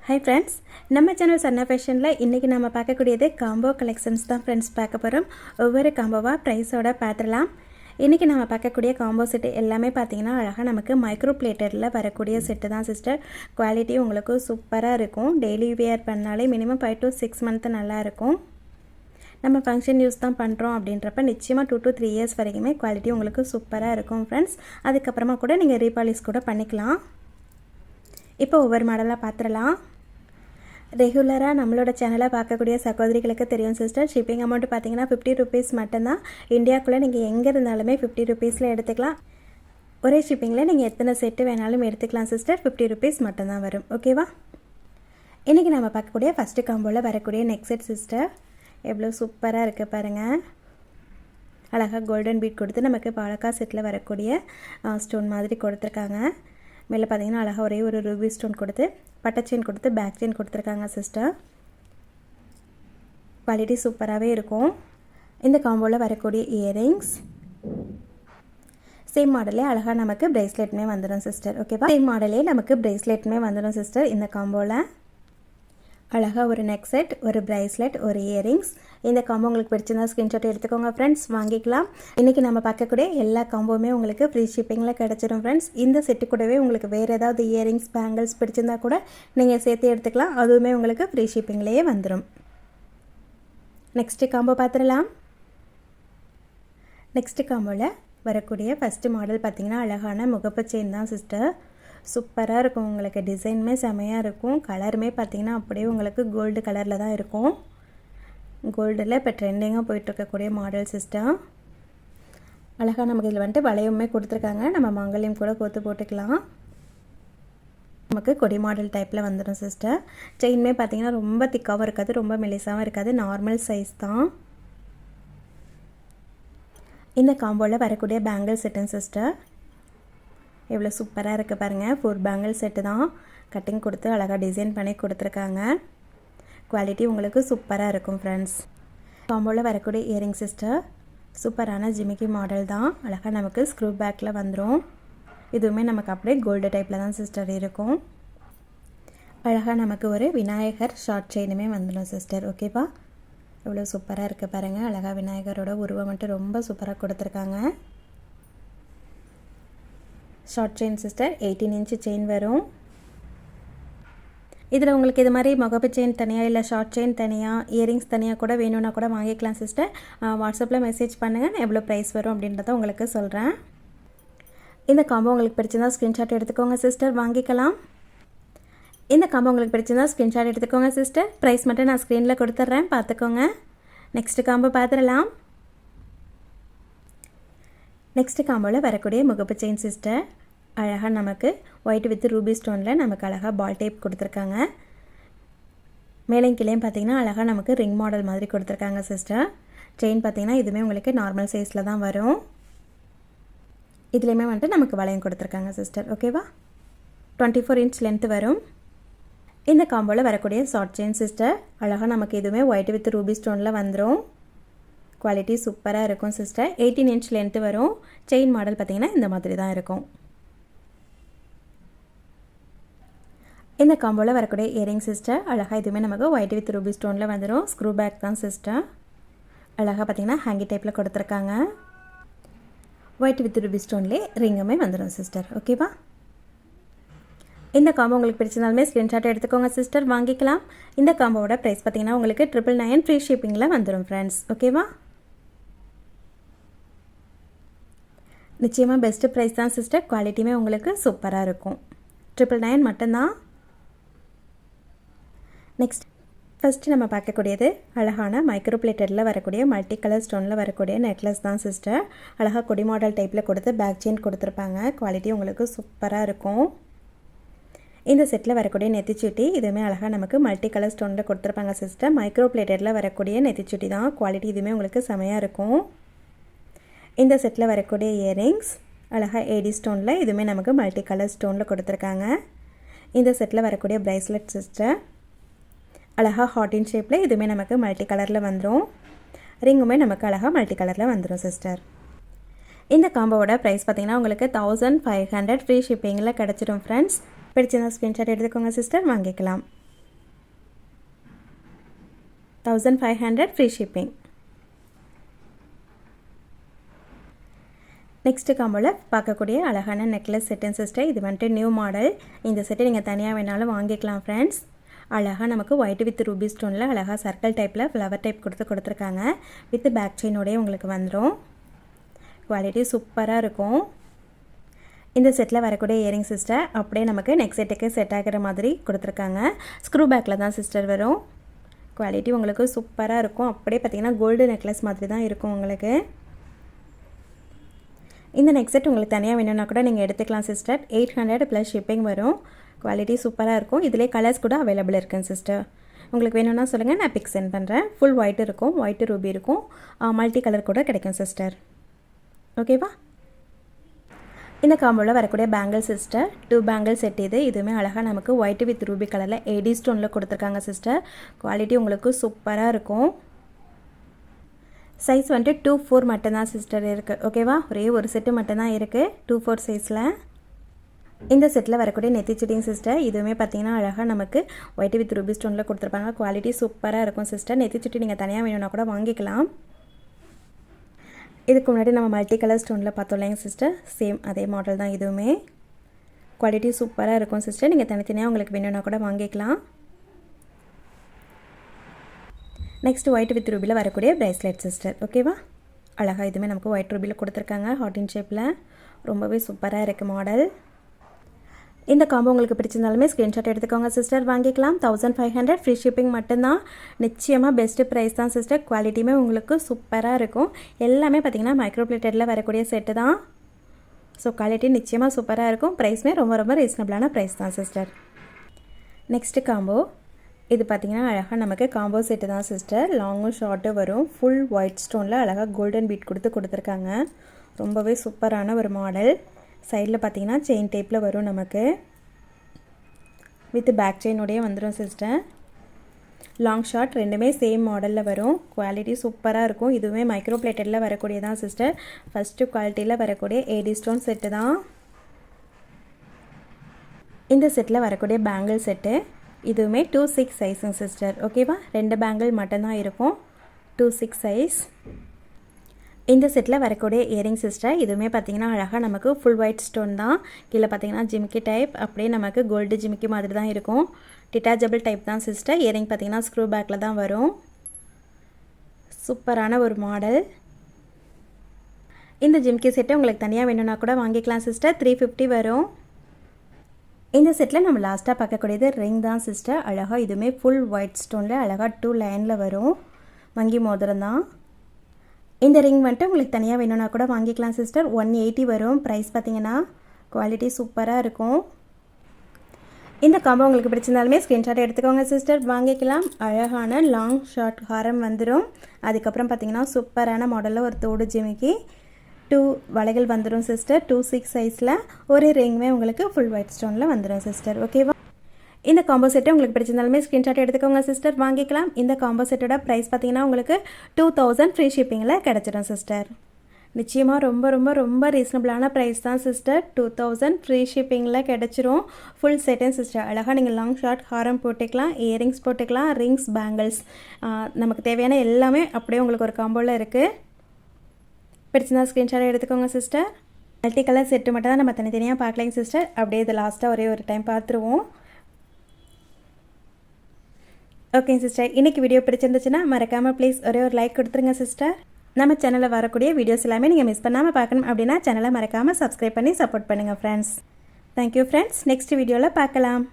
Hi friends, நம்ம channel chana ஃபேஷனில் இன்றைக்கி நம்ம பார்க்கக்கூடியது காம்போ கலெக்ஷன்ஸ் தான் ஃப்ரெண்ட்ஸ் பார்க்க போகிறோம். ஒவ்வொரு காம்போவாக ப்ரைஸோட பார்த்துடலாம். இன்றைக்கி நம்ம பார்க்கக்கூடிய காம்போ செட்டு எல்லாமே பார்த்திங்கன்னா அழகாக நமக்கு மைக்ரோ பிளேட்டரில் வரக்கூடிய செட்டு தான் சிஸ்டர். குவாலிட்டி உங்களுக்கு சூப்பராக இருக்கும். டெய்லி வியர் பண்ணாலே மினிமம் 5 to 6 months நல்லாயிருக்கும். நம்ம ஃபங்க்ஷன் யூஸ் தான் பண்ணுறோம் அப்படின்றப்ப நிச்சயமாக 2 to 3 years வரைக்குமே குவாலிட்டி உங்களுக்கு சூப்பராக இருக்கும் ஃப்ரெண்ட்ஸ். அதுக்கப்புறமா கூட நீங்கள் ரீபாலிஷ் கூட பண்ணிக்கலாம். இப்போ ஒவ்வொரு மாடலாக பார்த்துடலாம். ரெகுலராக நம்மளோட சேனலை பார்க்கக்கூடிய சகோதரிகளுக்கு தெரியும் சிஸ்டர், ஷிப்பிங் அமௌண்ட் பார்த்தீங்கன்னா 50 rupees மட்டும்தான். இந்தியாவுக்குள்ளே நீங்கள் எங்கே இருந்தாலுமே 50 rupeesல எடுத்துக்கலாம். ஒரே ஷிப்பிங்கில் நீங்கள் எத்தனை செட்டு வேணாலும் எடுத்துக்கலாம் சிஸ்டர். 50 rupees மட்டும்தான் வரும். ஓகேவா? இன்றைக்கி நம்ம பார்க்கக்கூடிய ஃபஸ்ட்டு காம்போவில் வரக்கூடிய நெக் செட் சிஸ்டர். எவ்வளோ சூப்பராக இருக்குது பாருங்கள். அழகாக கோல்டன் பீட் கொடுத்து நமக்கு பாலக்கா செட்டில் வரக்கூடிய ஸ்டோன் மாதிரி கொடுத்துருக்காங்க. மேலே பார்த்தீங்கன்னா அழகாக ஒரே ஒரு ரூபி ஸ்டோன் கொடுத்து பட்டை செயின் கொடுத்து பேக் செயின் கொடுத்துருக்காங்க சிஸ்டர். குவாலிட்டி சூப்பராகவே இருக்கும். இந்த காம்போவில் வரக்கூடிய இயரிங்ஸ் சேம் மாடலே அழகாக நமக்கு ப்ரேஸ்லெட்டுமே வந்துடும் சிஸ்டர். ஓகேவா? சேம் மாடலே நமக்கு ப்ரேஸ்லெட்டுமே வந்துடும் சிஸ்டர். இந்த காம்போவில் அழகாக ஒரு நெக் செட், ஒரு ப்ரைஸ்லெட், ஒரு இயரிங்ஸ். இந்த காம்போ உங்களுக்கு பிடிச்சிருந்தா ஸ்க்ரீன்ஷாட் எடுத்துக்கோங்க ஃப்ரெண்ட்ஸ், வாங்கிக்கலாம். இன்றைக்கி நம்ம பார்க்கக்கூடிய எல்லா காம்போவுமே உங்களுக்கு ஃப்ரீ ஷிப்பிங்கில் கிடச்சிடும் ஃப்ரெண்ட்ஸ். இந்த செட்டு கூடவே உங்களுக்கு வேறு ஏதாவது இயரிங்ஸ், பேங்கிள்ஸ் பிடிச்சிருந்தா கூட நீங்கள் சேர்த்து எடுத்துக்கலாம். அதுவுமே உங்களுக்கு ஃப்ரீ ஷிப்பிங்லேயே வந்துடும். நெக்ஸ்ட்டு காம்போ பார்த்துடலாம். நெக்ஸ்ட்டு காம்போவில் வரக்கூடிய ஃபஸ்ட்டு மாடல் பார்த்திங்கன்னா அழகான முகப்பு செயின் தான் சிஸ்டர். சூப்பராக இருக்கும். உங்களுக்கு டிசைனுமே செமையாக இருக்கும். கலருமே பார்த்திங்கன்னா அப்படியே உங்களுக்கு கோல்டு கலரில் தான் இருக்கும். கோல்டில் இப்போ ட்ரெண்டிங்காக போயிட்டுருக்கக்கூடிய மாடல் சிஸ்டர். அழகாக நமக்கு இதில் வந்துட்டு வளையமே கொடுத்துருக்காங்க. நம்ம மங்களையும் கூட கோத்து போட்டுக்கலாம். நமக்கு கொடி மாடல் டைப்பில் வந்துடும் சிஸ்டர். செயினுமே பார்த்திங்கன்னா ரொம்ப திக்காகவும் இருக்காது, ரொம்ப மெலிசாகவும் இருக்காது, நார்மல் சைஸ் தான். இந்த காம்போவில் வரக்கூடிய பேங்கிள் செட்டுங்க சிஸ்டர். எவ்வளோ சூப்பராக இருக்குது பாருங்கள். 4 பேங்கிள் செட்டு தான். கட்டிங் கொடுத்து அழகாக டிசைன் பண்ணி கொடுத்துருக்காங்க. குவாலிட்டி உங்களுக்கு சூப்பராக இருக்கும் ஃப்ரெண்ட்ஸ். காம்போவில் வரக்கூடிய இயரிங் சிஸ்டர். சூப்பரான ஜிமிக்கி மாடல் தான். அழகாக நமக்கு ஸ்க்ரூ பேக்கில் வந்துடும். இதுவுமே நமக்கு அப்படியே கோல்டு டைப்பில் தான் சிஸ்டர் இருக்கும். அழகாக நமக்கு ஒரு விநாயகர் ஷார்ட் செயினுமே வந்துடும் சிஸ்டர். ஓகேவா? எவ்வளோ சூப்பராக இருக்குது பாருங்கள். அழகாக விநாயகரோட உருவம் மட்டும் ரொம்ப சூப்பராக கொடுத்துருக்காங்க. Short chain sister. 18 inch chain வரும். இதில் உங்களுக்கு இது மாதிரி முகப்பு செயின் தனியாக இல்லை ஷார்ட் செயின் தனியாக, இயரிங்ஸ் தனியாக கூட வேணும்னா கூட வாங்கிக்கலாம் சிஸ்டர். வாட்ஸ்அப்பில் மெசேஜ் பண்ணுங்கள், எவ்வளோ ப்ரைஸ் வரும் அப்படின்றத உங்களுக்கு சொல்கிறேன். இந்த காம்போ உங்களுக்கு பிடிச்சிருந்தா ஸ்க்ரீன்ஷாட் எடுத்துக்கோங்க சிஸ்டர், வாங்கிக்கலாம். இந்த காம்போ உங்களுக்கு பிடிச்சிருந்தா ஸ்க்ரீன்ஷாட் எடுத்துக்கோங்க சிஸ்டர். ப்ரைஸ் மட்டும் நான் ஸ்க்ரீனில் கொடுத்துட்றேன், பார்த்துக்கோங்க. நெக்ஸ்ட்டு காம்போ பார்த்துடலாம். நெக்ஸ்ட்டு காம்போவில் வரக்கூடிய முகப்பு செயின் சிஸ்டர். அழகாக நமக்கு ஒயிட் வித் ரூபி ஸ்டோனில் நமக்கு அழகாக பால் டைப் கொடுத்துருக்காங்க. மேலையும் கீழேயும் பார்த்திங்கன்னா அழகாக நமக்கு ரிங் மாடல் மாதிரி கொடுத்துருக்காங்க சிஸ்டர். செயின் பார்த்திங்கன்னா இதுவுமே உங்களுக்கு நார்மல் சைஸில் தான் வரும். இதுலேயுமே வந்துட்டு நமக்கு வளையம் கொடுத்துருக்காங்க சிஸ்டர். ஓகேவா? 24 inch லென்த் வரும். இந்த காம்போவில் வரக்கூடிய ஷார்ட் செயின் சிஸ்டர். அழகாக நமக்கு இதுவுமே ஒயிட் வித் ரூபி ஸ்டோனில் வந்துடும். குவாலிட்டி சூப்பராக இருக்கும் சிஸ்டர். 18 inch லென்த்து வரும். செயின் மாடல் பார்த்திங்கன்னா இந்த மாதிரி தான் இருக்கும். இந்த காம்போவில் வரக்கூடிய இயரிங் சிஸ்டர். அழகாக இதுவுமே நமக்கு ஒயிட் வித் ரூபி ஸ்டோனில் வந்துடும். ஸ்க்ரூ பேக் தான் சிஸ்டர். அழகாக பார்த்திங்கன்னா ஹேங்கி டைப்பில் கொடுத்துருக்காங்க. ஒயிட் வித் ரூபி ஸ்டோன்லேயே ரிங்குமே வந்துடும் சிஸ்டர். ஓகேவா? இந்த காம்போ உங்களுக்கு பிடிச்சிருந்தாலுமே ஸ்க்ரீன்ஷாட் எடுத்துக்கோங்க சிஸ்டர், வாங்கிக்கலாம். இந்த காம்போவோட ப்ரைஸ் பார்த்திங்கன்னா உங்களுக்கு 999 ஃப்ரீ ஷிப்பிங்கில் வந்துடும் ஃப்ரெண்ட்ஸ். ஓகேவா? நிச்சயமாக பெஸ்ட்டு ப்ரைஸ் தான் சிஸ்டர். குவாலிட்டியுமே உங்களுக்கு சூப்பராக இருக்கும். 999 மட்டும்தான். நெக்ஸ்ட் ஃபஸ்ட்டு நம்ம பார்க்கக்கூடியது அழகான மைக்ரோ பிளேட்டரில் வரக்கூடிய மல்டி கலர் ஸ்டோனில் வரக்கூடிய நெக்லஸ் தான் சிஸ்டர். அழகாக கொடி மாடல் டைப்பில் கொடுத்து பேக் செயின் கொடுத்துருப்பாங்க. குவாலிட்டி உங்களுக்கு சூப்பராக இருக்கும். இந்த செட்டில் வரக்கூடிய நெத்திச்சுட்டி இதுவுமே அழகாக நமக்கு மல்டி கலர் ஸ்டோனில் கொடுத்துருப்பாங்க சிஸ்டர். மைக்ரோ பிளேட்டரில் வரக்கூடிய நெத்திச்சுட்டி தான். குவாலிட்டி இதுவுமே உங்களுக்கு செமையாக இருக்கும். இந்த செட்டில் வரக்கூடிய இயரிங்ஸ் அழகாக ஏடி ஸ்டோனில் இதுவுமே நமக்கு மல்டி கலர் ஸ்டோனில் கொடுத்துருக்காங்க. இந்த செட்டில் வரக்கூடிய ப்ரைஸ்லெட் சிஸ்டர். அழகாக ஹார்ட் இன் ஷேப்பில் இதுவுமே நமக்கு மல்டி கலரில் வந்துடும். ரிங்குமே நமக்கு அழகாக மல்டி கலரில் வந்துடும் சிஸ்டர். இந்த காம்போவோட ப்ரைஸ் பார்த்திங்கன்னா உங்களுக்கு 1500 ஃப்ரீ ஷிப்பிங்கில் கிடச்சிடும் ஃப்ரெண்ட்ஸ். பிடிச்சிருந்தா ஸ்க்ரீன்ஷாட் எடுத்துக்கோங்க சிஸ்டர், வாங்கிக்கலாம். 1500 ஃப்ரீ ஷிப்பிங். நெக்ஸ்ட்டு காம்போவில் பார்க்கக்கூடிய அழகான நெக்லஸ் செட்டுன்னு சிஸ்டர். இது வந்துட்டு நியூ மாடல். இந்த செட்டை நீங்கள் தனியாக வேணாலும் வாங்கிக்கலாம் ஃப்ரெண்ட்ஸ். அழகாக நமக்கு ஒயிட் வித் ரூபி ஸ்டோனில் அழகாக சர்க்கிள் டைப்பில் ஃப்ளவர் டைப் கொடுத்துருக்காங்க. வித் பேக் செயினோடய உங்களுக்கு வந்துடும். குவாலிட்டி சூப்பராக இருக்கும். இந்த செட்டில் வரக்கூடிய இயரிங் சிஸ்டர் அப்படியே நமக்கு நெக் செட்டுக்கு செட் ஆகிற மாதிரி கொடுத்துருக்காங்க. ஸ்க்ரூ பேக்கில் தான் சிஸ்டர் வரும். குவாலிட்டி உங்களுக்கு சூப்பராக இருக்கும். அப்படியே பார்த்திங்கன்னா கோல்டு நெக்லஸ் மாதிரி தான் இருக்கும் உங்களுக்கு. இந்த நெக் செட் உங்களுக்கு தனியாக வேணும்னா கூட நீங்கள் எடுத்துக்கலாம் சிஸ்டர். 800 ப்ளஸ் ஷிப்பிங் வரும். குவாலிட்டி சூப்பராக இருக்கும். இதிலே கலர்ஸ் கூட அவைலபிள் இருக்குங்க சிஸ்டர். உங்களுக்கு வேணும்னா சொல்லுங்கள், நான் பிக் சென்ட் பண்ணுறேன். ஃபுல் ஒயிட் இருக்கும், ஒயிட் ரூபி இருக்கும், மல்டி கலர் கூட கிடைக்கும் சிஸ்டர். ஓகேவா? இந்த காம்போவில் வரக்கூடிய பேங்கிள் சிஸ்டர் 2 பேங்கிள் செட் இதுவுமே அழகாக நமக்கு ஒயிட் வித் ரூபி கலரில் ஏடி ஸ்டோனில் கொடுத்துருக்காங்க சிஸ்டர். குவாலிட்டி உங்களுக்கு சூப்பராக இருக்கும். சைஸ் வந்துட்டு 2-4 மட்டும்தான் சிஸ்டர் இருக்குது. ஓகேவா? ஒரே ஒரு செட்டு மட்டும்தான் இருக்குது 2-4 சைஸில். இந்த செட்டில் வரக்கூடிய நெத்திச்சுட்டிங் சிஸ்டர். இதுவுமே பார்த்திங்கன்னா அழகாக நமக்கு ஒயிட் வித் ரூபி ஸ்டோனில் கொடுத்துருப்பாங்க. குவாலிட்டி சூப்பராக இருக்கும் சிஸ்டர். நெத்திச்சுட்டி நீங்கள் தனியாக வேணும்னா கூட வாங்கிக்கலாம். இதுக்கு முன்னாடி நம்ம மல்டி கலர் ஸ்டோனில் பார்த்தோம் இல்லைங்க சிஸ்டர், சேம் அதே மாடல் தான் இதுவுமே. குவாலிட்டி சூப்பராக இருக்கும் சிஸ்டர். நீங்கள் தனித்தனியாக உங்களுக்கு வேணும்னா கூட வாங்கிக்கலாம். நெக்ஸ்ட் ஒயிட் வித் ரூபியில் வரக்கூடிய ப்ரைஸ்லெட் சிஸ்டர். ஓகேவா? அழகாக இதுவுமே நமக்கு ஒயிட் ரூபியில் கொடுத்துருக்காங்க. ஹார்டின் ஷேப்பில் ரொம்பவே சூப்பராக இருக்குது மாடல். இந்த காம்போ உங்களுக்கு பிடிச்சிருந்தாலுமே ஸ்க்ரீன்ஷாட் எடுத்துக்கோங்க சிஸ்டர், வாங்கிக்கலாம். 1500 ஃப்ரீ ஷிப்பிங் மட்டும்தான். நிச்சயமாக பெஸ்ட்டு ப்ரைஸ் தான் சிஸ்டர். குவாலிட்டியுமே உங்களுக்கு சூப்பராக இருக்கும். எல்லாமே பார்த்திங்கன்னா மைக்ரோ பிளேட்டடில் வரக்கூடிய செட்டு தான். ஸோ குவாலிட்டி நிச்சயமாக சூப்பராக இருக்கும். ப்ரைஸுமே ரொம்ப ரொம்ப ரீசனபிளான ப்ரைஸ் தான் சிஸ்டர். நெக்ஸ்ட்டு காம்போ இது பார்த்திங்கன்னா அழகாக நமக்கு காம்போ செட்டு தான் சிஸ்டர். லாங்கும் ஷார்ட்டும் வரும். ஃபுல் ஒயிட் ஸ்டோனில் அழகாக கோல்டன் பீட் கொடுத்துருக்காங்க. ரொம்பவே சூப்பரான ஒரு மாடல். சைடில் பார்த்திங்கன்னா செயின் டைப்பில் வரும் நமக்கு. வித் பேக் செயினோடையே வந்துடும் சிஸ்டர். லாங் ஷார்ட் ரெண்டுமே சேம் மாடலில் வரும். குவாலிட்டி சூப்பராக இருக்கும். இதுவுமே மைக்ரோ பிளேட்டடில் வரக்கூடியதான் சிஸ்டர். ஃபஸ்ட்டு குவாலிட்டியில் வரக்கூடிய ஏடி ஸ்டோன் செட்டு தான். இந்த செட்டில் வரக்கூடிய பேங்கிள் செட்டு இதுவுமே 2-6 சைஸுங்க சிஸ்டர். ஓகேவா? 2 பேங்கிள் மட்டும்தான் இருக்கும். 2-6 சைஸ். இந்த செட்டில் வரக்கூடிய இயரிங் சிஸ்டர். இதுவுமே பார்த்திங்கன்னா அழகாக நமக்கு ஃபுல் ஒயிட் ஸ்டோன் தான். கீழே பார்த்திங்கன்னா ஜிமிக்கி டைப், அப்படியே நமக்கு கோல்டு ஜிமிக்கி மாதிரி தான் இருக்கும். டிட்டாச்சபிள் டைப் தான் சிஸ்டர். இயரிங் பார்த்திங்கன்னா ஸ்க்ரூ பேக்கில் தான் வரும். சூப்பரான ஒரு மாடல். இந்த ஜிமிக்கி செட்டை உங்களுக்கு தனியாக வேணும்னா கூட வாங்கிக்கலாம் சிஸ்டர். 350 வரும். இந்த செட்டில் நம்ம லாஸ்ட்டாக பார்க்கக்கூடியது ரிங் தான் சிஸ்டர். அழகாக இதுவுமே ஃபுல் ஒயிட் ஸ்டோனில் அழகாக 2 லைனில் வரும். வங்கி மோதிரம் தான். இந்த ரிங் வந்துட்டு உங்களுக்கு தனியாக வேணும்னா கூட வாங்கிக்கலாம் சிஸ்டர். 180 வரும். ப்ரைஸ் பார்த்திங்கன்னா குவாலிட்டி சூப்பராக இருக்கும். இந்த காம்போ உங்களுக்கு பிடிச்சிருந்தாலுமே ஸ்க்ரீன்ஷாட் எடுத்துக்கோங்க சிஸ்டர், வாங்கிக்கலாம். அழகான லாங் ஷார்ட் ஹாரம் வந்துடும். அதுக்கப்புறம் பார்த்திங்கன்னா சூப்பரான மாடலில் ஒரு தோடு ஜிமிக்கி 2 வளைகள் வந்துடும் சிஸ்டர். 2-6 சைஸில் ஒரு ரிங்குமே உங்களுக்கு ஃபுல் ஒயிட் ஸ்டோனில் வந்துடும் சிஸ்டர். ஓகேவா? இந்த காம்போ செட்டை உங்களுக்கு பிடிச்சிருந்தாலுமே ஸ்க்ரீன்ஷாட் எடுத்துக்கோங்க சிஸ்டர், வாங்கிக்கலாம். இந்த காம்போ செட்டோட ப்ரைஸ் பார்த்திங்கன்னா உங்களுக்கு 2000 ஃப்ரீ ஷிப்பிங்கில் கிடச்சிடும் சிஸ்டர். நிச்சயமாக ரொம்ப ரொம்ப ரொம்ப ரீசனபிளான ப்ரைஸ் தான் சிஸ்டர். 2000 ஃப்ரீ ஷிப்பிங்கில் கிடச்சிரும். ஃபுல் செட்டன் சிஸ்டர். அழகாக நீங்கள் லாங் ஷார்ட் ஹாரம் போட்டுக்கலாம், இயரிங்ஸ் போட்டுக்கலாம், ரிங்ஸ், பேங்கிள்ஸ், நமக்கு தேவையான எல்லாமே அப்படியே உங்களுக்கு ஒரு காம்போவில் இருக்குது. பிடிச்சிருந்தா ஸ்க்ரீன்ஷாட் எடுத்துக்கோங்க சிஸ்டர். மல்டி கலர் செட்டு மட்டும் தான் நம்ம தனித்தனியாக பார்க்கலைங்க சிஸ்டர். அப்படியே இது லாஸ்ட்டாக ஒரே ஒரு டைம் பார்த்துருவோம். ஓகேங்க சிஸ்டர், இன்றைக்கி வீடியோ பிடிச்சிருந்துச்சுன்னா மறக்காமல் ப்ளீஸ் ஒரே ஒரு லைக் கொடுத்துருங்க சிஸ்டர். நம்ம சேனலில் வரக்கூடிய வீடியோஸ் எல்லாமே நீங்கள் மிஸ் பண்ணாமல் பார்க்கணும் அப்படின்னா சேனலை மறக்காமல் சப்ஸ்கிரைப் பண்ணி சப்போர்ட் பண்ணுங்கள் ஃப்ரெண்ட்ஸ். Thank you friends. நெக்ஸ்ட் வீடியோவில் பார்க்கலாம்.